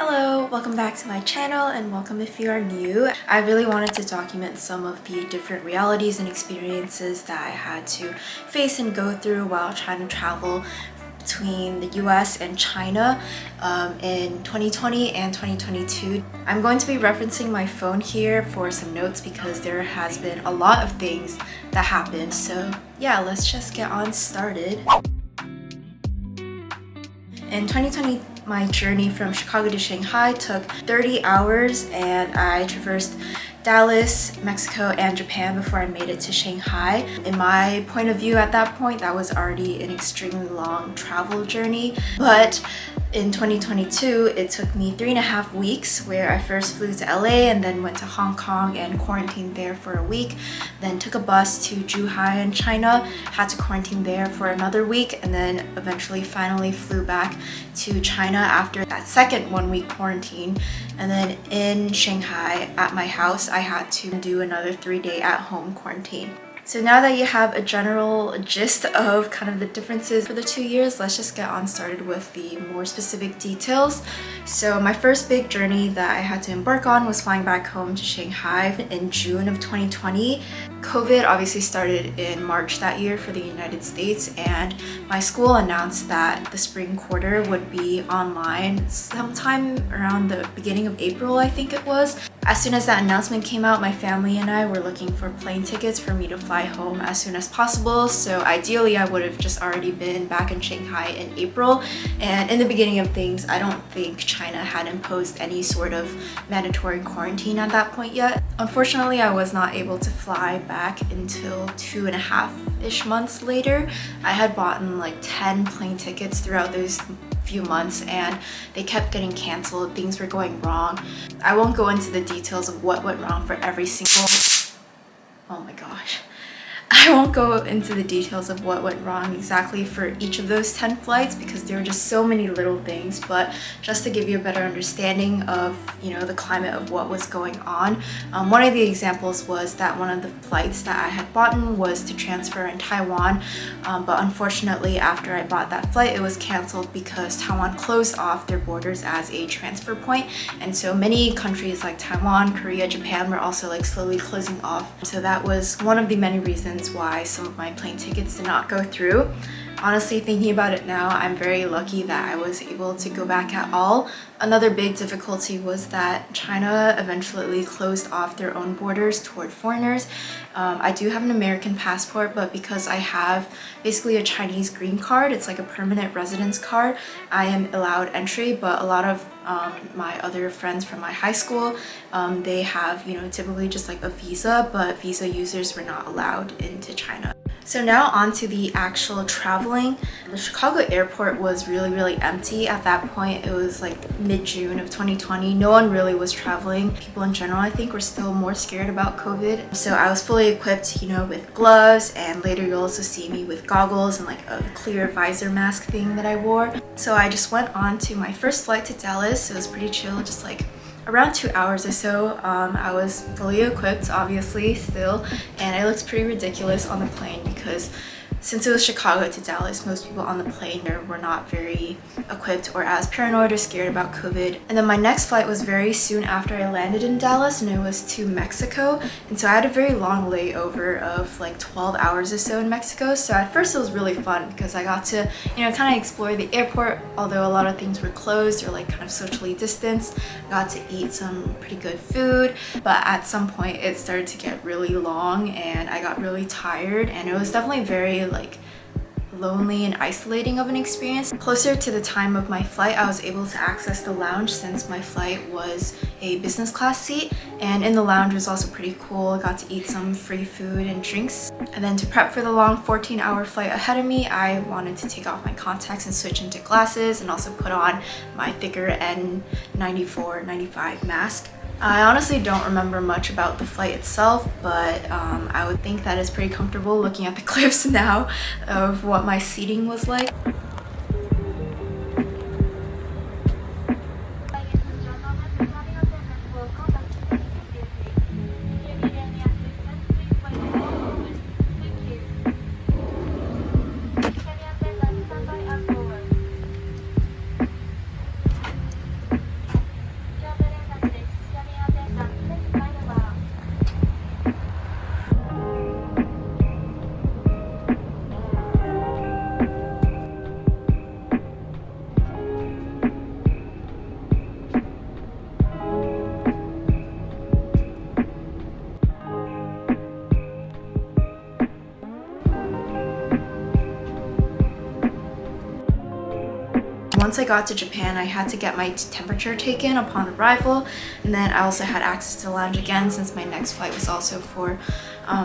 Hello, welcome back to my channel and welcome if you are new. I really wanted to document some of the different realities and experiences that I had to face and go through while trying to travel between the US and China in 2020 and 2022. I'm going to be referencing my phone here for some notes because there has been a lot of things that happened. So yeah, let's just get on started. In 2020, my journey from Chicago to Shanghai took 30 hours and I traversed Dallas, Mexico, and Japan before I made it to Shanghai. In my point of view at that point, that was already an extremely long travel journey. But in 2022, it took me 3.5 weeks where I first flew to LA and then went to Hong Kong and quarantined there for a week. Then took a bus to Zhuhai in China, had to quarantine there for another week, and then eventually finally flew back to China after that second 1-week quarantine. And then in Shanghai at my house, I had to do another 3-day at-home quarantine. So now that you have a general gist of kind of the differences for the 2 years, let's just get on started with the more specific details. So my first big journey that I had to embark on was flying back home to Shanghai in June of 2020. COVID obviously started in March that year for the United States, and my school announced that the spring quarter would be online sometime around the beginning of April, I think it was. As soon as that announcement came out, my family and I were looking for plane tickets for me to fly home as soon as possible. So ideally, I would have just already been back in Shanghai in April. And in the beginning of things, I don't think China had imposed any sort of mandatory quarantine at that point yet. Unfortunately, I was not able to fly back until 2.5-ish months later. I had bought like 10 plane tickets throughout those few months and they kept getting canceled. Things were going wrong. I won't go into the details of what went wrong for every single... Oh my gosh. I won't go into the details of what went wrong exactly for each of those 10 flights because there were just so many little things, but just to give you a better understanding of, the climate of what was going on. One of the examples was that one of the flights that I had bought was to transfer in Taiwan, but unfortunately after I bought that flight, it was canceled because Taiwan closed off their borders as a transfer point, and so many countries like Taiwan, Korea, Japan were also like slowly closing off. So that was one of the many reasons why some of my plane tickets did not go through. Honestly, thinking about it now, I'm very lucky that I was able to go back at all. Another big difficulty was that China eventually closed off their own borders toward foreigners. I do have an American passport, but because I have basically a Chinese green card, it's like a permanent residence card, I am allowed entry, but a lot of my other friends from my high school, they have, typically just like a visa, but visa users were not allowed into China. So now on to the actual traveling. The Chicago airport was really empty at that point. It was like mid-June of 2020. No one really was traveling. People in general, I think, were still more scared about COVID. So I was fully equipped, with gloves, and later you'll also see me with goggles and like a clear visor mask thing that I wore. So I just went on to my first flight to Dallas. It was pretty chill, just like around 2 hours or so. I was fully equipped, obviously, still, and it looked pretty ridiculous on the plane because since it was Chicago to Dallas, most people on the plane were not very equipped or as paranoid or scared about COVID. And then my next flight was very soon after I landed in Dallas, and it was to Mexico. And so I had a very long layover of like 12 hours or so in Mexico. So at first it was really fun because I got to, kind of explore the airport, although a lot of things were closed or like kind of socially distanced. I got to eat some pretty good food, but at some point it started to get really long and I got really tired, and it was definitely very like lonely and isolating of an experience. Closer to the time of my flight, I was able to access the lounge since my flight was a business class seat, and in the lounge was also pretty cool. I got to eat some free food and drinks. And then to prep for the long 14-hour flight ahead of me, I wanted to take off my contacts and switch into glasses and also put on my thicker N95 mask. I honestly don't remember much about the flight itself, but I would think that it's pretty comfortable looking at the clips now of what my seating was like. once I got to Japan, I had to get my temperature taken upon arrival, and then I also had access to the lounge again since my next flight was also for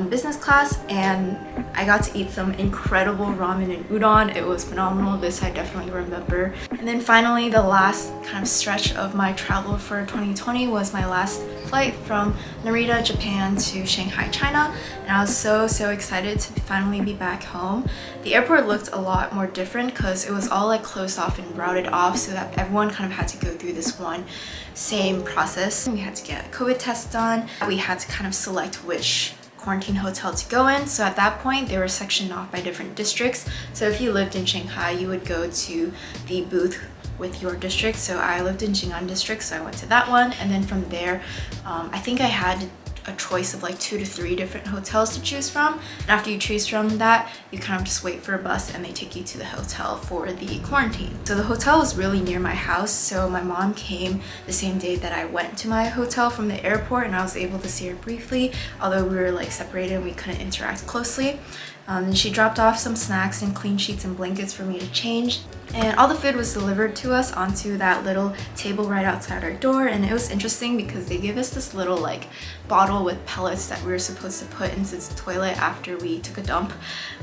business class, and I got to eat some incredible ramen and udon. It was phenomenal. This I definitely remember. And then finally, the last kind of stretch of my travel for 2020 was my last flight from Narita, Japan to Shanghai, China, and I was so excited to finally be back home. The airport looked a lot more different because it was all like closed off and routed off so that everyone kind of had to go through this one same process. We had to get a COVID test done. We had to kind of select which quarantine hotel to go in. So at that point, they were sectioned off by different districts. So if you lived in Shanghai, you would go to the booth with your district. So I lived in Jing'an district, so I went to that one. And then from there, I think I had a choice of like 2 to 3 different hotels to choose from. And after you choose from that, you kind of just wait for a bus and they take you to the hotel for the quarantine. So the hotel was really near my house, so my mom came the same day that I went to my hotel from the airport, and I was able to see her briefly, although we were like separated and we couldn't interact closely. And she dropped off some snacks and clean sheets and blankets for me to change. And all the food was delivered to us onto that little table right outside our door. And it was interesting because they gave us this little like bottle with pellets that we were supposed to put into the toilet after we took a dump.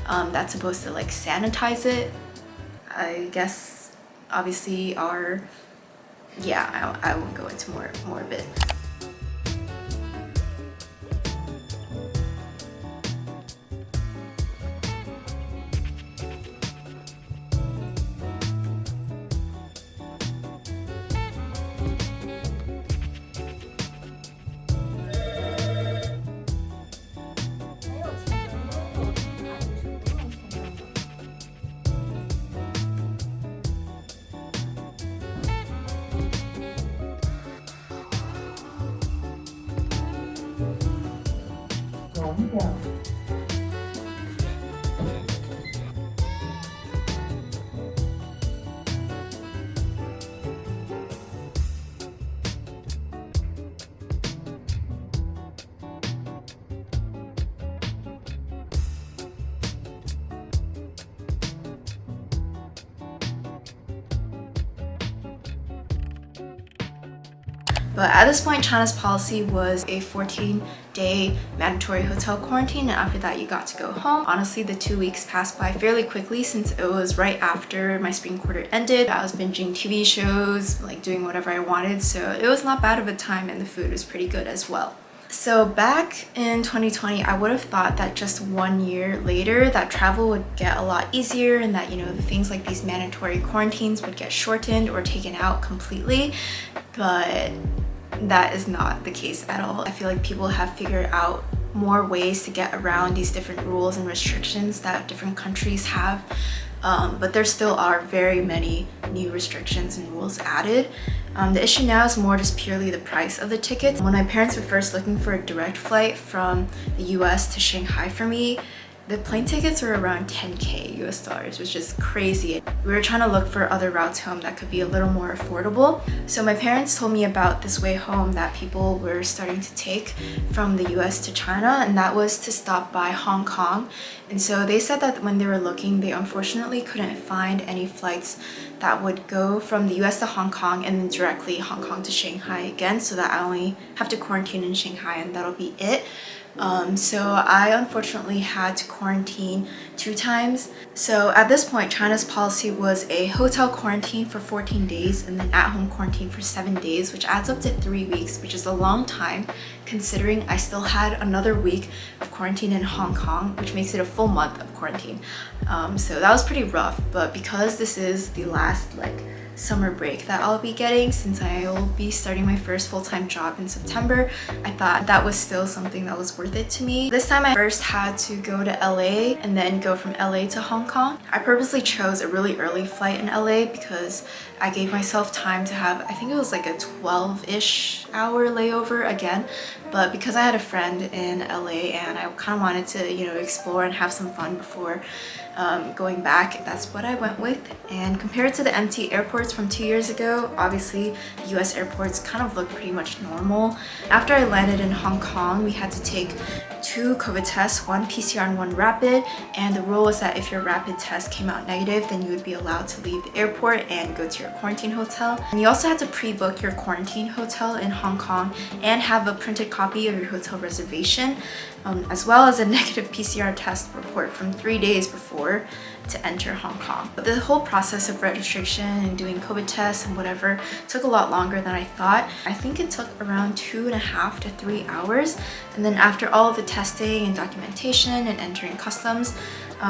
That's supposed to like sanitize it. I guess obviously I won't go into more of it. But at this point, China's policy was a 14-day mandatory hotel quarantine, and after that you got to go home. Honestly, the 2 weeks passed by fairly quickly since it was right after my spring quarter ended. I was binging TV shows, like doing whatever I wanted, so it was not bad of a time, and the food was pretty good as well. So back in 2020, I would have thought that just 1 year later that travel would get a lot easier and that, you know, the things like these mandatory quarantines would get shortened or taken out completely, but that is not the case at all. I feel like people have figured out more ways to get around these different rules and restrictions that different countries have, but there still are very many new restrictions and rules added. The issue now is more just purely the price of the tickets. When my parents were first looking for a direct flight from the US to Shanghai for me, the plane tickets were around 10K US dollars, which is crazy. We were trying to look for other routes home that could be a little more affordable. So my parents told me about this way home that people were starting to take from the US to China, and that was to stop by Hong Kong. And so they said that when they were looking, they unfortunately couldn't find any flights that would go from the US to Hong Kong and then directly Hong Kong to Shanghai again, so that I only have to quarantine in Shanghai and that'll be it. So I unfortunately had to quarantine 2 times. So at this point, China's policy was a hotel quarantine for 14 days and then at-home quarantine for 7 days, which adds up to 3 weeks, which is a long time considering I still had another week of quarantine in Hong Kong, which makes it a full month of quarantine. So that was pretty rough, but because this is the last summer break that I'll be getting, since I will be starting my first full-time job in September, I thought that was still something that was worth it to me. This time I first had to go to LA and then go from LA to Hong Kong. I purposely chose a really early flight in LA because I gave myself time to have, I think it was like a 12-ish hour layover again, but because I had a friend in LA and I kind of wanted to, you know, explore and have some fun before going back, that's what I went with. And compared to the empty airports from 2 years ago, obviously the US airports kind of look pretty much normal. After I landed in Hong Kong, we had to take 2 COVID tests, 1 PCR and 1 rapid, and the rule was that if your rapid test came out negative, then you would be allowed to leave the airport and go to your quarantine hotel. And you also had to pre-book your quarantine hotel in Hong Kong and have a printed copy of your hotel reservation, as well as a negative PCR test report from 3 days before to enter Hong Kong. But the whole process of registration and doing COVID tests and whatever took a lot longer than I thought. I think it took around 2.5 to 3 hours. And then after all of the testing and documentation and entering customs,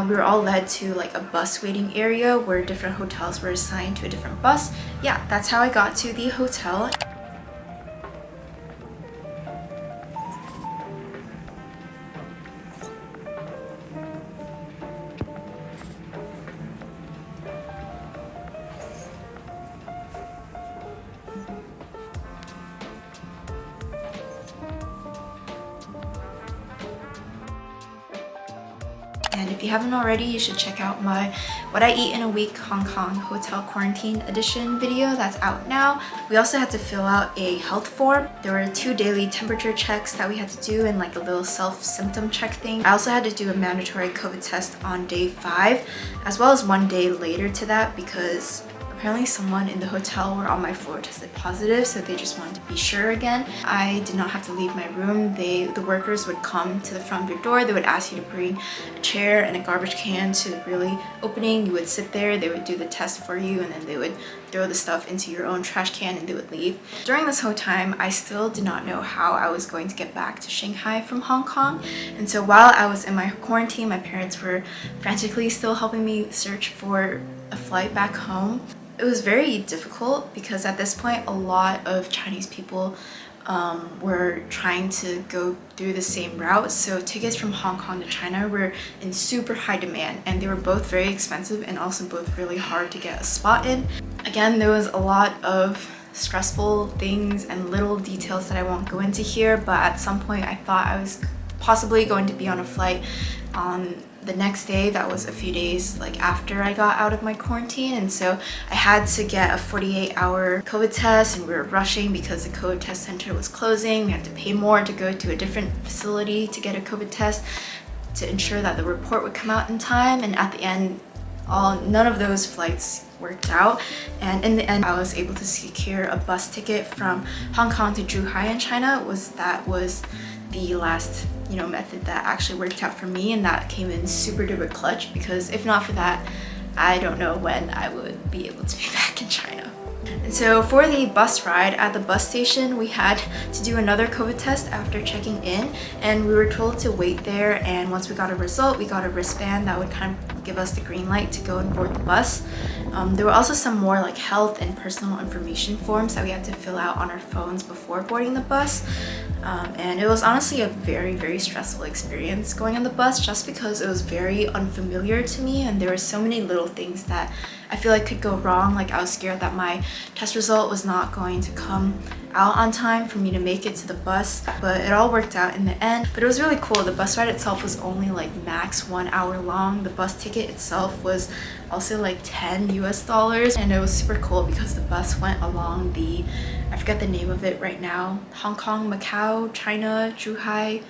we were all led to like a bus waiting area where different hotels were assigned to a different bus. Yeah, that's how I got to the hotel. And if you haven't already, you should check out my What I Eat in a Week Hong Kong Hotel Quarantine Edition video that's out now. We also had to fill out a health form. There were 2 daily temperature checks that we had to do and like a little self-symptom check thing. I also had to do a mandatory COVID test on day 5, as well as 1 day later to that, because apparently someone in the hotel or on my floor tested positive, so they just wanted to be sure again. I did not have to leave my room. The workers would come to the front of your door. They would ask you to bring a chair and a garbage can to the really opening. You would sit there, they would do the test for you, and then they would throw the stuff into your own trash can and they would leave. During this whole time, I still did not know how I was going to get back to Shanghai from Hong Kong. And so while I was in my quarantine, my parents were frantically still helping me search for a flight back home. It was very difficult because at this point, a lot of Chinese people were trying to go through the same route. So tickets from Hong Kong to China were in super high demand, and they were both very expensive and also both really hard to get a spot in. Again, there was a lot of stressful things and little details that I won't go into here, but at some point I thought I was possibly going to be on a flight on the next day. That was a few days like after I got out of my quarantine, and so I had to get a 48-hour COVID test, and we were rushing because the COVID test center was closing. We had to pay more to go to a different facility to get a COVID test to ensure that the report would come out in time, and at the end none of those flights worked out, and in the end I was able to secure a bus ticket from Hong Kong to Zhuhai in China. That was the last method that actually worked out for me, and that came in super duper clutch, because if not for that, I don't know when I would be able to be back in China. And so for the bus ride at the bus station, we had to do another COVID test after checking in, and we were told to wait there, and once we got a result, we got a wristband that would kind of give us the green light to go and board the bus. There were also some more like health and personal information forms that we had to fill out on our phones before boarding the bus. And it was honestly a very, very stressful experience going on the bus, just because it was very unfamiliar to me, and there were so many little things that I feel like could go wrong. Like I was scared that my test result was not going to come out on time for me to make it to the bus, but it all worked out in the end. But it was really cool. The bus ride itself was only like max 1 hour long. The bus ticket itself was also like $10 US, and it was super cool because the bus went along the, I forget the name of it right now, Hong Kong, Macau, China, Zhuhai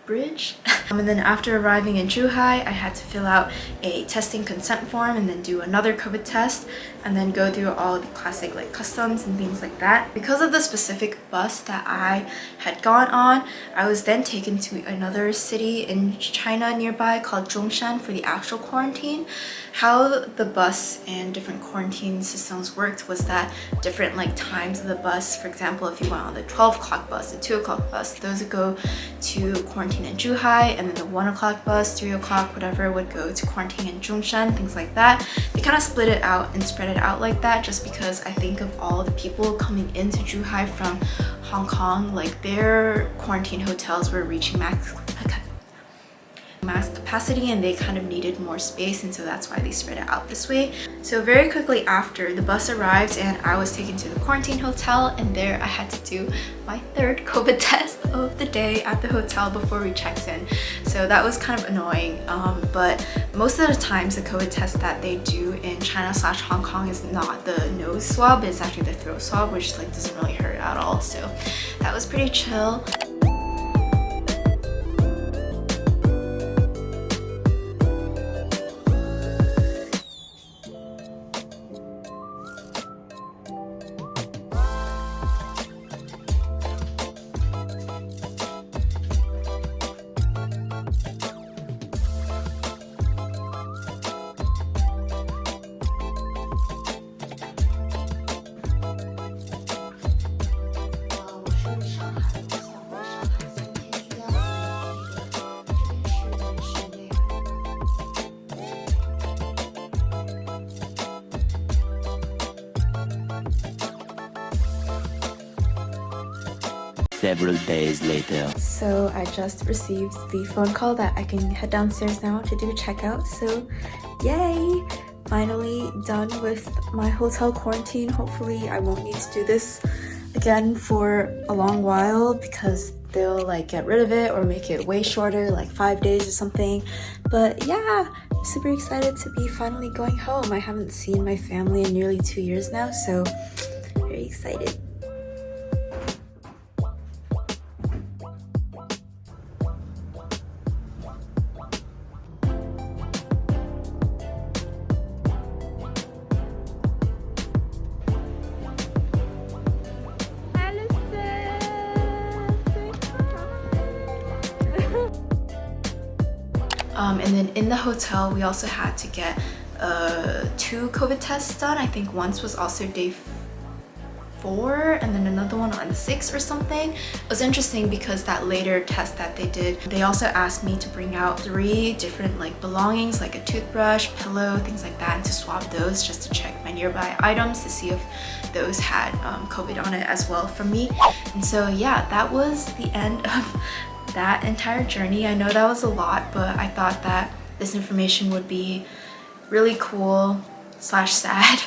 bridge. And then after arriving in Zhuhai, I had to fill out a testing consent form and then do another COVID test, and then go through all the classic like customs and things like that. Because of the specific bus that I had gone on, I was then taken to another city in China nearby called Zhongshan for the actual quarantine. How the bus and different quarantine systems worked was that different like times of the bus, for example, if you went on the 12 o'clock bus, the 2 o'clock bus, those would go to quarantine in Zhuhai, and then the 1 o'clock bus, 3 o'clock, whatever, would go to quarantine in Zhongshan, things like that. They kind of split it out and spread it out like that, just because I think of all the people coming into Zhuhai from Hong Kong, like their quarantine hotels were reaching max capacity, and they kind of needed more space, and so that's why they spread it out this way. So very quickly after, the bus arrived and I was taken to the quarantine hotel, and there I had to do my 3rd COVID test of the day at the hotel before we checked in. So that was kind of annoying, but most of the times the COVID test that they do in China/Hong Kong is not the nose swab, it's actually the throat swab, which like doesn't really hurt at all. So that was pretty chill. Several days later. So I just received the phone call that I can head downstairs now to do checkout. So yay! Finally done with my hotel quarantine. Hopefully I won't need to do this again for a long while because they'll like get rid of it or make it way shorter, like 5 days or something. But yeah, I'm super excited to be finally going home. I haven't seen my family in nearly 2 years now, so very excited. And then in the hotel, we also had to get 2 COVID tests done. I think once was also day 4 and then another one on 6 or something. It was interesting because that later test that they did, they also asked me to bring out 3 different like belongings, like a toothbrush, pillow, things like that, and to swab those just to check my nearby items to see if those had COVID on it as well from me. And so yeah, that was the end of that entire journey. I know that was a lot, but I thought that this information would be really cool / sad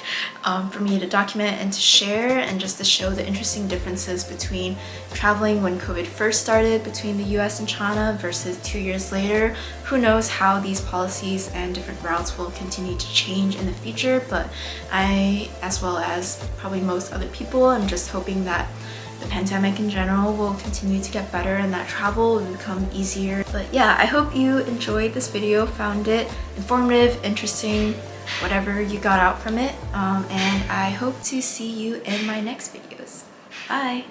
for me to document and to share, and just to show the interesting differences between traveling when COVID first started between the US and China versus 2 years later. Who knows how these policies and different routes will continue to change in the future, but I, as well as probably most other people, I'm just hoping that the pandemic in general will continue to get better and that travel will become easier. But yeah, I hope you enjoyed this video, found it informative, interesting, whatever you got out from it. And I hope to see you in my next videos. Bye!